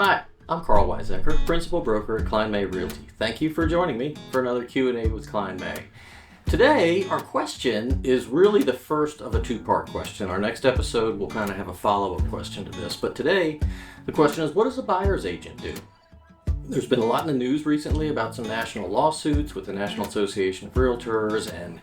Hi, I'm Carl Weisecker, Principal Broker at Klein May Realty. Thank you for joining me for another Q&A with Klein May. Today, our question is really the first of a two-part question. Our next episode will kind of have a follow-up question to this, but today the question is, what does a buyer's agent do? There's been a lot in the news recently about some national lawsuits with the National Association of Realtors and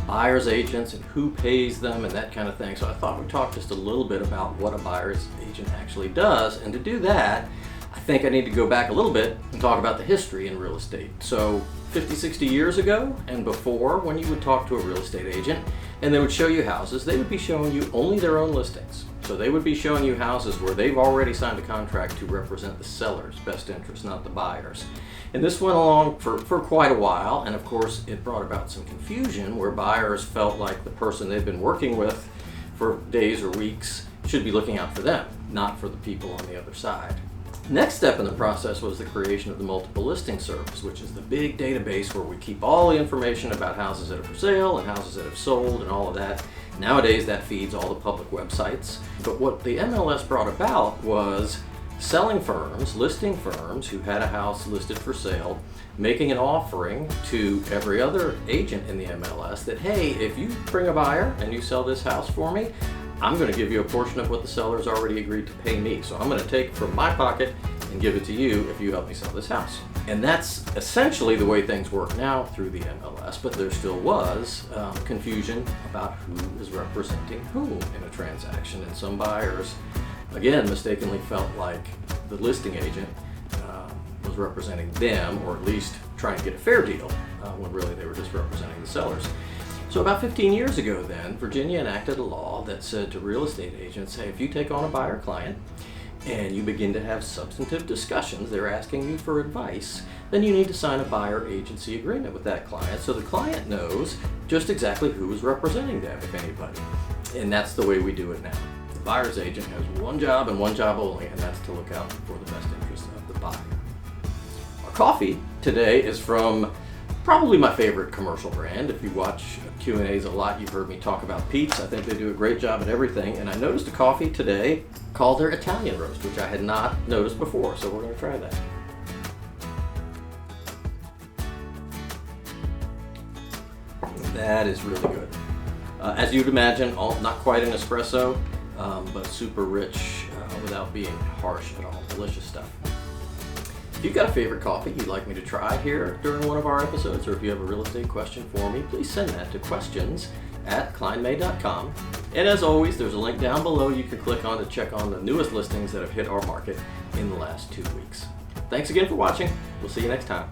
buyer's agents and who pays them and that kind of thing. So I thought we'd talk just a little bit about what a buyer's agent actually does. And to do that, I think I need to go back a little bit and talk about the history in real estate. So 50, 60 years ago and before, when you would talk to a real estate agent and they would show you houses, they would be showing you only their own listings. So they would be showing you houses where they've already signed a contract to represent the seller's best interest, not the buyer's. And this went along for quite a while, and of course it brought about some confusion where buyers felt like the person they've been working with for days or weeks should be looking out for them, not for the people on the other side. Next step in the process was the creation of the multiple listing service, which is the big database where we keep all the information about houses that are for sale and houses that have sold and all of that. Nowadays that feeds all the public websites. But what the MLS brought about was selling firms, listing firms who had a house listed for sale, making an offering to every other agent in the MLS that, hey, if you bring a buyer and you sell this house for me, I'm going to give you a portion of what the seller's already agreed to pay me. So I'm going to take from my pocket and give it to you if you help me sell this house. And that's essentially the way things work now through the MLS, but there still was confusion about who is representing whom in a transaction. And some buyers, again, mistakenly felt like the listing agent was representing them, or at least trying to get a fair deal, when really they were just representing the sellers. So about 15 years ago then, Virginia enacted a law that said to real estate agents, hey, if you take on a buyer client and you begin to have substantive discussions, they're asking you for advice, then you need to sign a buyer agency agreement with that client so the client knows just exactly who is representing them, if anybody. And that's the way we do it now. The buyer's agent has one job and one job only, and that's to look out for the best interest of the buyer. Our coffee today is from probably my favorite commercial brand. If you watch Q&As a lot, you've heard me talk about Peet's. I think they do a great job at everything. And I noticed a coffee today called their Italian Roast, which I had not noticed before. So we're going to try that. That is really good. As you'd imagine, not quite an espresso, but super rich without being harsh at all. Delicious stuff. If you've got a favorite coffee you'd like me to try here during one of our episodes, or if you have a real estate question for me, please send that to questions@kleinmay.com. And as always, there's a link down below you can click on to check on the newest listings that have hit our market in the last 2 weeks. Thanks again for watching. We'll see you next time.